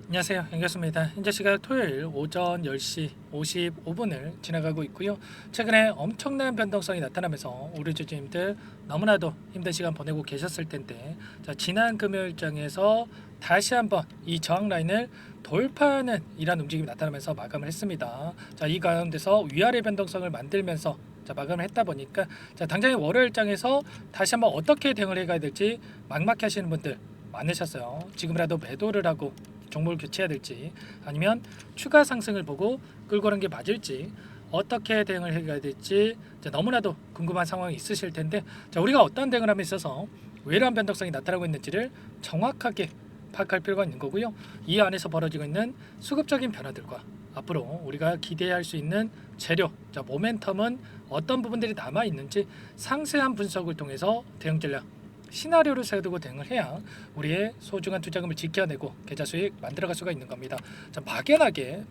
안녕하세요. 반갑습니다. 현재 시각 토요일 오전 10시 55분을 지나가고 있고요. 최근에 엄청난 변동성이 나타나면서 우리 주주님들 너무나도 힘든 시간 보내고 계셨을 텐데, 지난 금요일장에서 다시 한번 이 저항 라인을 돌파하는 이런 움직임이 나타나면서 마감을 했습니다. 이 가운데서 위아래 변동성을 만들면서 마감을 했다 보니까 당장의 월요일장에서 다시 한번 어떻게 대응을 해가야 될지 막막해 하시는 분들 많으셨어요. 지금이라도 매도를 하고 종목을 교체해야 될지, 아니면 추가 상승을 보고 끌고 가는 게 맞을지, 어떻게 대응을 해야 될지 너무나도 궁금한 상황이 있으실 텐데, 우리가 어떤 대응을 함에 있어서 왜 이러한 변동성이 나타나고 있는지를 정확하게 파악할 필요가 있는 거고요. 이 안에서 벌어지고 있는 수급적인 변화들과 앞으로 우리가 기대할 수 있는 재료, 모멘텀은 어떤 부분들이 남아 있는지 상세한 분석을 통해서 대응 전략, 시나리오를 세우고 대응을 해야 우리의 소중한 투자금을 지켜내고 계좌 수익 만들어갈 수가 있는 겁니다. 막연하게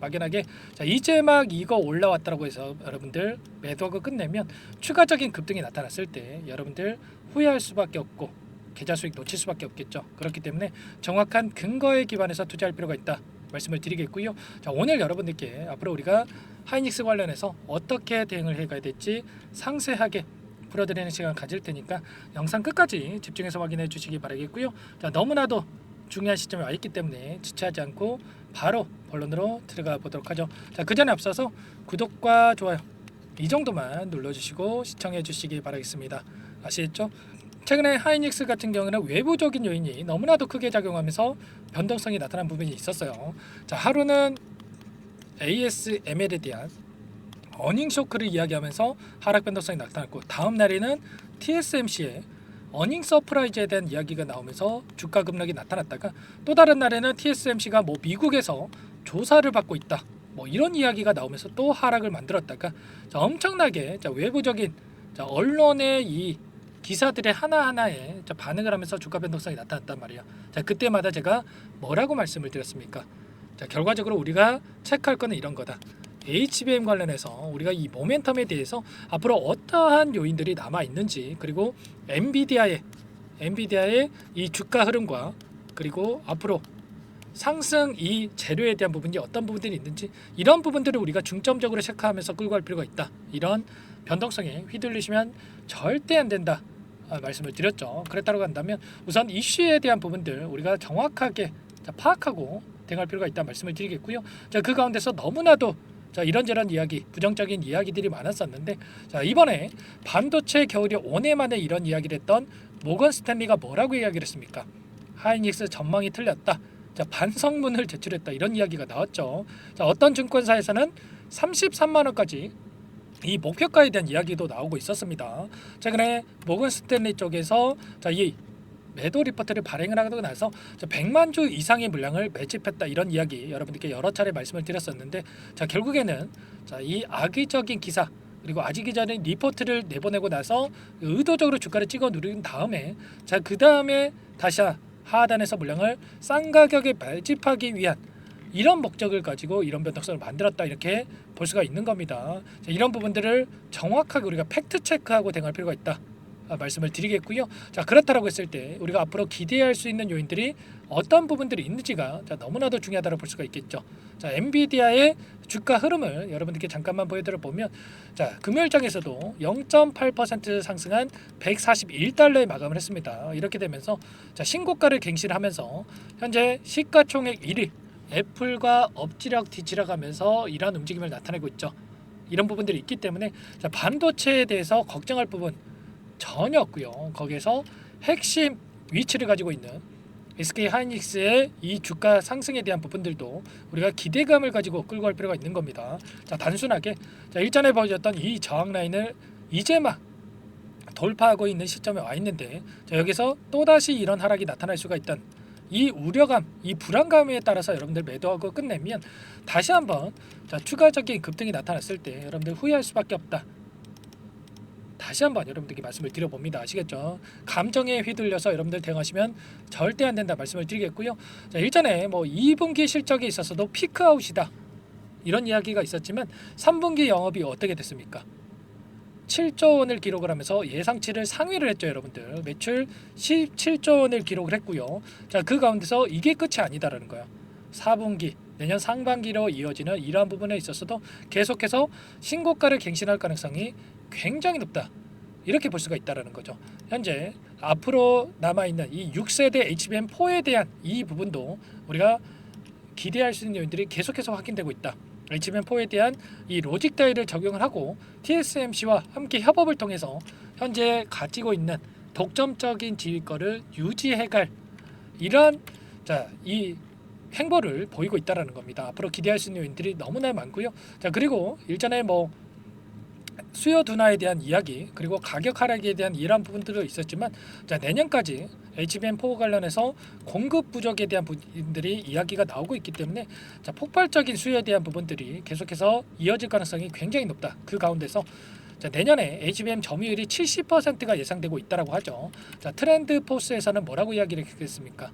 이제 막 이거 올라왔다고 해서 여러분들 매도하고 끝내면 추가적인 급등이 나타났을 때 여러분들 후회할 수밖에 없고 계좌 수익 놓칠 수밖에 없겠죠. 그렇기 때문에 정확한 근거에 기반해서 투자할 필요가 있다 말씀을 드리겠고요. 오늘 여러분들께 앞으로 우리가 하이닉스 관련해서 어떻게 대응을 해가야 될지 상세하게 풀어드리는 시간 가질 테니까 영상 끝까지 집중해서 확인해 주시기 바라겠고요. 너무나도 중요한 시점에 와 있기 때문에 지체하지 않고 바로 본론으로 들어가 보도록 하죠. 그 전에 앞서서 구독과 좋아요 이 정도만 눌러주시고 시청해 주시기 바라겠습니다. 아시겠죠? 최근에 하이닉스 같은 경우는 외부적인 요인이 너무나도 크게 작용하면서 변동성이 나타난 부분이 있었어요. 하루는 ASML에 대한 어닝 쇼크를 이야기하면서 하락 변동성이 나타났고, 다음 날에는 TSMC의 어닝 서프라이즈에 대한 이야기가 나오면서 주가 급락이 나타났다가, 또 다른 날에는 TSMC가 미국에서 조사를 받고 있다 이런 이야기가 나오면서 또 하락을 만들었다가, 엄청나게 외부적인 언론의 이 기사들의 하나하나에 반응을 하면서 주가 변동성이 나타났단 말이에요. 그때마다 제가 뭐라고 말씀을 드렸습니까? 결과적으로 우리가 체크할 거는 이런 거다. HBM 관련해서 우리가 이 모멘텀에 대해서 앞으로 어떠한 요인들이 남아 있는지, 그리고 엔비디아의 이 주가 흐름과, 그리고 앞으로 상승 이 재료에 대한 부분이 어떤 부분들이 있는지, 이런 부분들을 우리가 중점적으로 체크하면서 끌고 갈 필요가 있다. 이런 변동성에 휘둘리시면 절대 안 된다 말씀을 드렸죠. 그랬다고 한다면 우선 이슈에 대한 부분들 우리가 정확하게 파악하고 대응할 필요가 있다 말씀을 드리겠고요. 그 가운데서 너무나도 이런저런 이야기, 부정적인 이야기들이 많았었는데, 이번에 반도체 겨울이 오네 만에 이런 이야기를 했던 모건 스탠리가 뭐라고 이야기를 했습니까? 하이닉스 전망이 틀렸다. 반성문을 제출했다. 이런 이야기가 나왔죠. 어떤 증권사에서는 33만 원까지 이 목표가에 대한 이야기도 나오고 있었습니다. 최근에 모건 스탠리 쪽에서 이 매도 리포트를 발행을 하고 나서 100만 주 이상의 물량을 매집했다 이런 이야기 여러분들께 여러 차례 말씀을 드렸었는데, 결국에는 이 악의적인 기사, 그리고 악의적인 리포트를 내보내고 나서 의도적으로 주가를 찍어 누른 다음에 그 다음에 다시 하단에서 물량을 싼 가격에 매집하기 위한 이런 목적을 가지고 이런 변동성을 만들었다 이렇게 볼 수가 있는 겁니다. 이런 부분들을 정확하게 우리가 팩트 체크하고 대응할 필요가 있다 말씀을 드리겠고요. 그렇다라고 했을 때 우리가 앞으로 기대할 수 있는 요인들이 어떤 부분들이 있는지가 너무나도 중요하다고 볼 수가 있겠죠. 엔비디아의 주가 흐름을 여러분들께 잠깐만 보여드려 보면, 금요일장에서도 0.8% 상승한 141달러에 마감을 했습니다. 이렇게 되면서 신고가를 갱신하면서 현재 시가총액 1위 애플과 엎지락 뒤지락하면서 이러한 움직임을 나타내고 있죠. 이런 부분들이 있기 때문에 반도체에 대해서 걱정할 부분 전혀 없고요. 거기에서 핵심 위치를 가지고 있는 SK 하이닉스의 이 주가 상승에 대한 부분들도 우리가 기대감을 가지고 끌고 갈 필요가 있는 겁니다. 단순하게 일전에 보여줬던 이 저항 라인을 이제 막 돌파하고 있는 시점에 와 있는데, 여기서 또다시 이런 하락이 나타날 수가 있던 이 우려감, 이 불안감에 따라서 여러분들 매도하고 끝내면 다시 한번 추가적인 급등이 나타났을 때 여러분들 후회할 수밖에 없다. 다시 한번 여러분들께 말씀을 드려봅니다. 아시겠죠? 감정에 휘둘려서 여러분들 대응하시면 절대 안 된다 말씀을 드리겠고요. 일전에 2분기 실적에 있어서도 피크아웃이다 이런 이야기가 있었지만 3분기 영업이 어떻게 됐습니까? 7조 원을 기록을 하면서 예상치를 상회를 했죠. 여러분들 매출 17조 원을 기록을 했고요. 그 가운데서 이게 끝이 아니다라는 거예요. 4분기 내년 상반기로 이어지는 이러한 부분에 있어서도 계속해서 신고가를 갱신할 가능성이 굉장히 높다. 이렇게 볼 수가 있다라는 거죠. 현재 앞으로 남아있는 이 6세대 HBM4에 대한 이 부분도 우리가 기대할 수 있는 요인들이 계속해서 확인되고 있다. HBM4에 대한 이 로직 다이를 적용을 하고 TSMC와 함께 협업을 통해서 현재 가지고 있는 독점적인 지위권을 유지해갈 이런 이 행보를 보이고 있다라는 겁니다. 앞으로 기대할 수 있는 요인들이 너무나 많고요. 자, 그리고 일전에 수요 둔화에 대한 이야기 그리고 가격 하락에 대한 이러한 부분들도 있었지만 내년까지 HBM4 관련해서 공급 부족에 대한 부분들이 이야기가 나오고 있기 때문에 폭발적인 수요에 대한 부분들이 계속해서 이어질 가능성이 굉장히 높다. 그 가운데서 내년에 HBM 점유율이 70%가 예상되고 있다라고 하죠. 트렌드 포스에서는 뭐라고 이야기를 했겠습니까?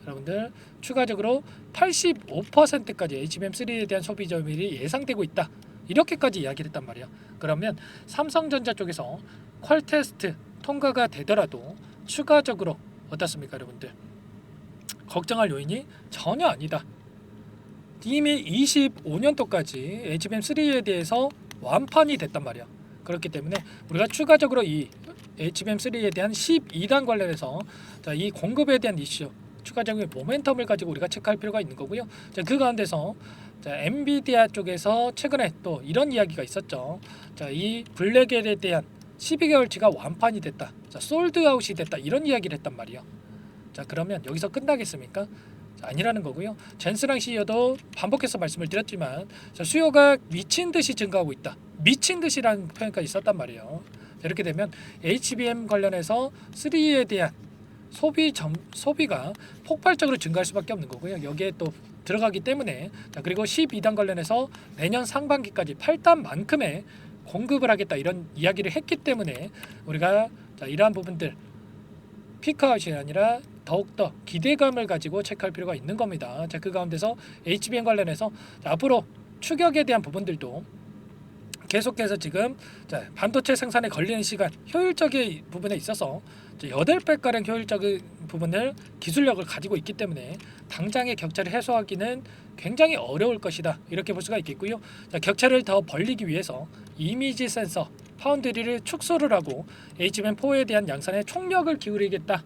여러분들 추가적으로 85%까지 HBM3에 대한 소비 점유율이 예상되고 있다. 이렇게까지 이야기를 했단 말이야. 그러면 삼성전자 쪽에서 퀄 테스트 통과가 되더라도 추가적으로 어떻습니까, 여러분들? 걱정할 요인이 전혀 아니다. 이미 25년도까지 HBM3에 대해서 완판이 됐단 말이야. 그렇기 때문에 우리가 추가적으로 이 HBM3에 대한 12단 관련해서 이 공급에 대한 이슈 추가적인 모멘텀을 가지고 우리가 체크할 필요가 있는 거고요. 그 가운데서 엔비디아 쪽에서 최근에 또 이런 이야기가 있었죠. 이 블랙엘에 대한 12개월치가 완판이 됐다. 솔드아웃이 됐다. 이런 이야기를 했단 말이에요. 그러면 여기서 끝나겠습니까? 아니라는 거고요. 젠스랑 CEO도 반복해서 말씀을 드렸지만 수요가 미친 듯이 증가하고 있다. 미친 듯이라는 표현까지 있었단 말이에요. 이렇게 되면 HBM 관련해서 3에 대한 소비가 폭발적으로 증가할 수밖에 없는 거고요. 여기에 또 들어가기 때문에 그리고 12단 관련해서 내년 상반기까지 8단만큼의 공급을 하겠다 이런 이야기를 했기 때문에 우리가 이러한 부분들 피크아웃이 아니라 더욱더 기대감을 가지고 체크할 필요가 있는 겁니다. 그 가운데서 HBM 관련해서 앞으로 추격에 대한 부분들도 계속해서 지금 반도체 생산에 걸리는 시간 효율적인 부분에 있어서 8배가량 효율적인 부분을 기술력을 가지고 있기 때문에 당장의 격차를 해소하기는 굉장히 어려울 것이다. 이렇게 볼 수가 있겠고요. 격차를 더 벌리기 위해서 이미지 센서 파운드리를 축소를 하고 HBM4에 대한 양산에 총력을 기울이겠다.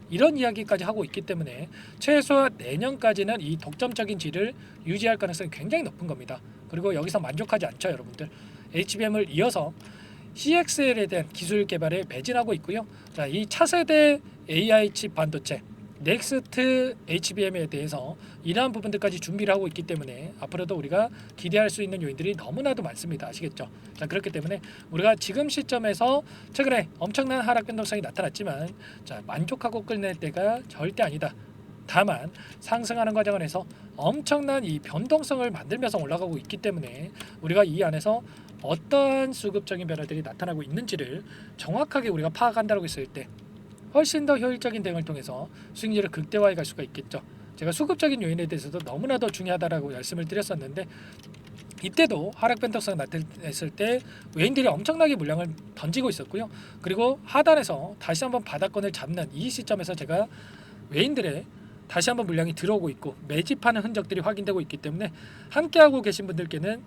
이런 이야기까지 하고 있기 때문에 최소한 내년까지는 이 독점적인 질을 유지할 가능성이 굉장히 높은 겁니다. 그리고 여기서 만족하지 않죠, 여러분들. HBM을 이어서 CXL에 대한 기술 개발에 매진하고 있고요. 이 차세대 AI 칩 반도체 넥스트 HBM에 대해서 이러한 부분들까지 준비를 하고 있기 때문에 앞으로도 우리가 기대할 수 있는 요인들이 너무나도 많습니다. 아시겠죠? 그렇기 때문에 우리가 지금 시점에서 최근에 엄청난 하락 변동성이 나타났지만 만족하고 끝낼 때가 절대 아니다. 다만 상승하는 과정에서 엄청난 이 변동성을 만들면서 올라가고 있기 때문에 우리가 이 안에서 어떠한 수급적인 변화들이 나타나고 있는지를 정확하게 우리가 파악한다고 했을 때 훨씬 더 효율적인 대응을 통해서 수익률을 극대화해 갈 수가 있겠죠. 제가 수급적인 요인에 대해서도 너무나도 중요하다라고 말씀을 드렸었는데 이때도 하락 변동성 나타냈을 때 외인들이 엄청나게 물량을 던지고 있었고요. 그리고 하단에서 다시 한번 바닥권을 잡는 이 시점에서 제가 외인들의 다시 한번 물량이 들어오고 있고 매집하는 흔적들이 확인되고 있기 때문에 함께하고 계신 분들께는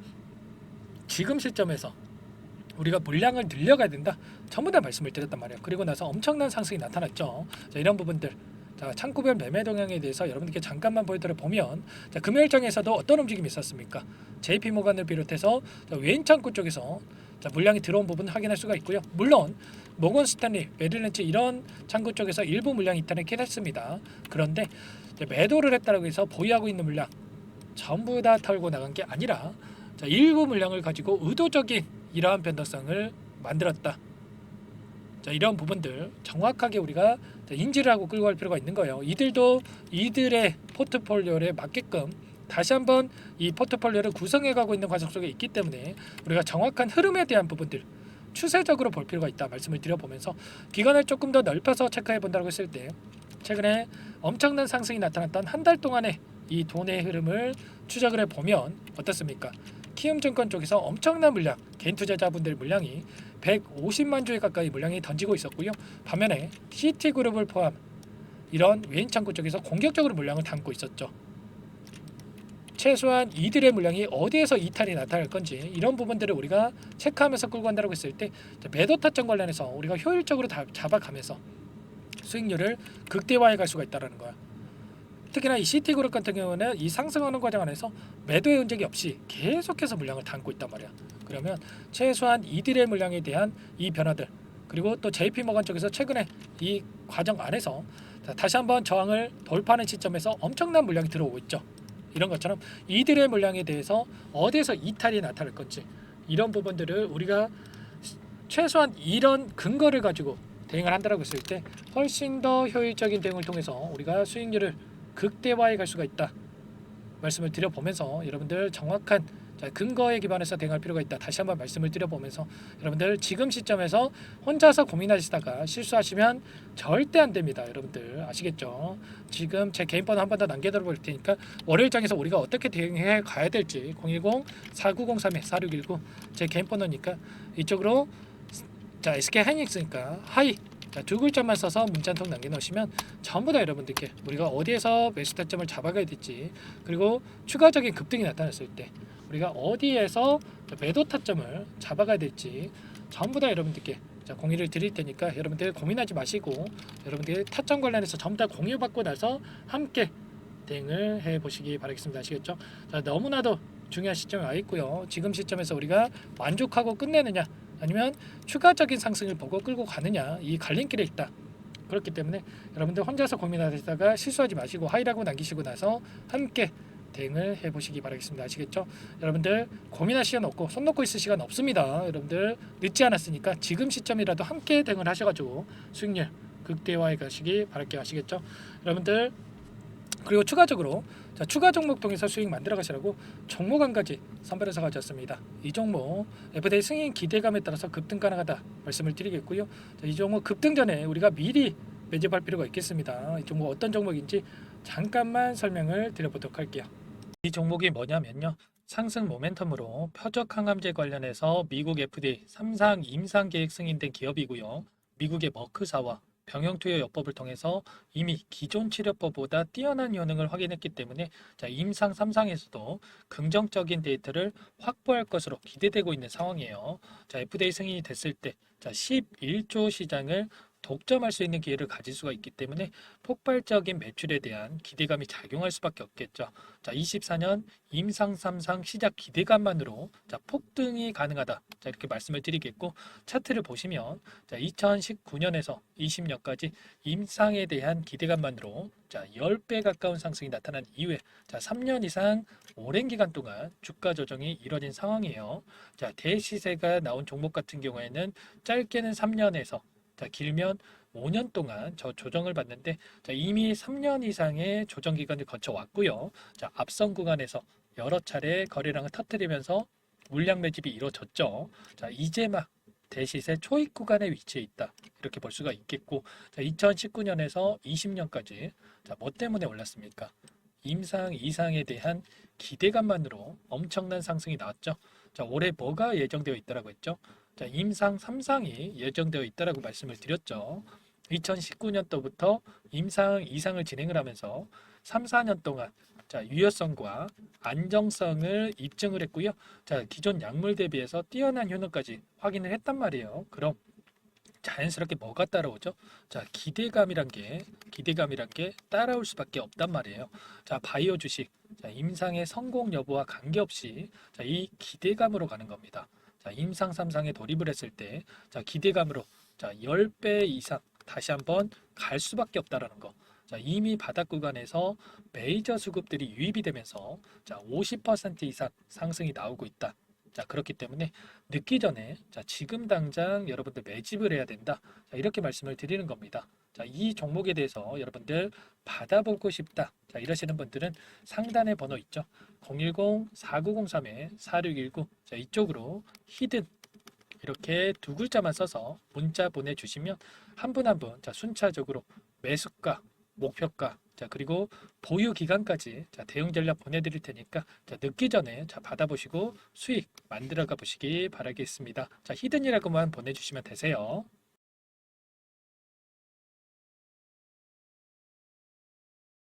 지금 시점에서 우리가 물량을 늘려가야 된다. 전부 다 말씀을 드렸단 말이에요. 그리고 나서 엄청난 상승이 나타났죠. 이런 부분들 창구별 매매 동향에 대해서 여러분들께 잠깐만 보여드려 보면 금요일장에서도 어떤 움직임이 있었습니까? JP모간을 비롯해서 외인 창구 쪽에서 물량이 들어온 부분 확인할 수가 있고요. 물론 모건 스탠리, 메릴렌치 이런 창구 쪽에서 일부 물량이 이탈했긴 했습니다. 그런데 매도를 했다고 해서 보유하고 있는 물량 전부 다 털고 나간 게 아니라 일부 물량을 가지고 의도적인 이러한 변동성을 만들었다. 이런 부분들 정확하게 우리가 인지를 하고 끌고 갈 필요가 있는 거예요. 이들도 이들의 포트폴리오에 맞게끔 다시 한번 이 포트폴리오를 구성해가고 있는 과정 속에 있기 때문에 우리가 정확한 흐름에 대한 부분들 추세적으로 볼 필요가 있다 말씀을 드려보면서 기간을 조금 더 넓혀서 체크해 본다고 했을 때 최근에 엄청난 상승이 나타났던 한 달 동안의 이 돈의 흐름을 추적을 해보면 어떻습니까? 키움증권 쪽에서 엄청난 물량, 개인 투자자분들 물량이 150만 주에 가까이 물량이 던지고 있었고요. 반면에 CT그룹을 포함 이런 외인 창구 쪽에서 공격적으로 물량을 담고 있었죠. 최소한 이들의 물량이 어디에서 이탈이 나타날 건지 이런 부분들을 우리가 체크하면서 끌고 간다고 했을 때 매도 타점 관련해서 우리가 효율적으로 잡아가면서 수익률을 극대화해 갈 수가 있다는 거야. 특히나 이 CT그룹 같은 경우는 이 상승하는 과정 안에서 매도의 흔적이 없이 계속해서 물량을 담고 있단 말이야. 그러면 최소한 이들의 물량에 대한 이 변화들, 그리고 또 JP모건 쪽에서 최근에 이 과정 안에서 다시 한번 저항을 돌파하는 시점에서 엄청난 물량이 들어오고 있죠. 이런 것처럼 이들의 물량에 대해서 어디에서 이탈이 나타날 건지 이런 부분들을 우리가 최소한 이런 근거를 가지고 대응을 한다고 했을 때 훨씬 더 효율적인 대응을 통해서 우리가 수익률을 극대화해 갈 수가 있다 말씀을 드려보면서, 여러분들 정확한 근거에 기반해서 대응할 필요가 있다 다시 한번 말씀을 드려보면서, 여러분들 지금 시점에서 혼자서 고민하시다가 실수하시면 절대 안 됩니다. 여러분들 아시겠죠? 지금 제 개인 번호 한 번 더 남겨드려 볼 테니까 월요일장에서 우리가 어떻게 대응해 가야 될지 010-4903-4619 제 개인 번호니까 이쪽으로 SK 하이닉스니까 하이 두 글자만 써서 문자 한 통 남겨놓으시면 전부 다 여러분들께 우리가 어디에서 매수 타점을 잡아가야 될지, 그리고 추가적인 급등이 나타났을 때 우리가 어디에서 매도 타점을 잡아가야 될지 전부 다 여러분들께 공유를 드릴 테니까 여러분들 고민하지 마시고 여러분들 타점 관련해서 전부 다 공유받고 나서 함께 대응을 해보시기 바라겠습니다. 아시겠죠? 너무나도 중요한 시점에 와 있고요. 지금 시점에서 우리가 만족하고 끝내느냐 아니면 추가적인 상승을 보고 끌고 가느냐, 이 갈림길에 있다. 그렇기 때문에 여러분들 혼자서 고민하시다가 실수하지 마시고 하이라고 남기시고 나서 함께 대응을 해보시기 바라겠습니다. 아시겠죠? 여러분들 고민할 시간 없고 손 놓고 있을 시간 없습니다. 여러분들 늦지 않았으니까 지금 시점이라도 함께 대응을 하셔가지고 수익률 극대화해 가시기 바랄게요. 아시겠죠? 여러분들 그리고 추가적으로 추가 종목 통해서 수익 만들어 가시라고 종목 한 가지 선별해서 가져왔습니다. 이 종목 FD 승인 기대감에 따라서 급등 가능하다 말씀을 드리겠고요. 이 종목 급등 전에 우리가 미리 매집할 필요가 있겠습니다. 이 종목 어떤 종목인지 잠깐만 설명을 드려보도록 할게요. 이 종목이 뭐냐면요, 상승 모멘텀으로 표적 항암제 관련해서 미국 FDA 3상 임상 계획 승인된 기업이고요. 미국의 머크사와 병용투여 요법을 통해서 이미 기존 치료법보다 뛰어난 효능을 확인했기 때문에 임상 3상에서도 긍정적인 데이터를 확보할 것으로 기대되고 있는 상황이에요. FDA 승인이 됐을 때 11조 시장을 독점할 수 있는 기회를 가질 수가 있기 때문에 폭발적인 매출에 대한 기대감이 작용할 수밖에 없겠죠. 24년 임상 3상 시작 기대감만으로 폭등이 가능하다. 이렇게 말씀을 드리겠고, 차트를 보시면 2019년에서 20년까지 임상에 대한 기대감만으로 10배 가까운 상승이 나타난 이후에 3년 이상 오랜 기간 동안 주가 조정이 이뤄진 상황이에요. 대시세가 나온 종목 같은 경우에는 짧게는 3년에서 길면 5년 동안 저 조정을 받는데 이미 3년 이상의 조정 기간을 거쳐왔고요. 앞선 구간에서 여러 차례 거래량을 터뜨리면서 물량 매집이 이루어졌죠. 이제 막 대시세 초입 구간에 위치해 있다. 이렇게 볼 수가 있겠고, 2019년에서 20년까지 뭐 때문에 올랐습니까? 임상 이상에 대한 기대감만으로 엄청난 상승이 나왔죠. 올해 뭐가 예정되어 있다라고 했죠? 임상 3상이 예정되어 있다라고 말씀을 드렸죠. 2019년도부터 임상 2상을 진행을 하면서 3, 4년 동안 유효성과 안정성을 입증을 했고요. 기존 약물 대비해서 뛰어난 효능까지 확인을 했단 말이에요. 그럼 자연스럽게 뭐가 따라오죠? 기대감이란 게 따라올 수밖에 없단 말이에요. 바이오 주식 임상의 성공 여부와 관계없이 이 기대감으로 가는 겁니다. 임상 3상에 돌입을 했을 때 기대감으로 10배 이상 다시 한번 갈 수밖에 없다라는 거. 이미 바닥 구간에서 메이저 수급들이 유입이 되면서 50% 이상 상승이 나오고 있다. 그렇기 때문에 늦기 전에 지금 당장 여러분들 매집을 해야 된다. 이렇게 말씀을 드리는 겁니다. 이 종목에 대해서 여러분들 받아보고 싶다. 이러시는 분들은 상단에 번호 있죠. 010-4903-4619 이쪽으로 히든 이렇게 두 글자만 써서 문자 보내주시면 한 분 한 분 순차적으로 매수가, 목표가, 그리고 보유 기간까지 대응 전략 보내드릴 테니까 늦기 전에 받아보시고 수익 만들어가 보시기 바라겠습니다. 히든이라고만 보내주시면 되세요.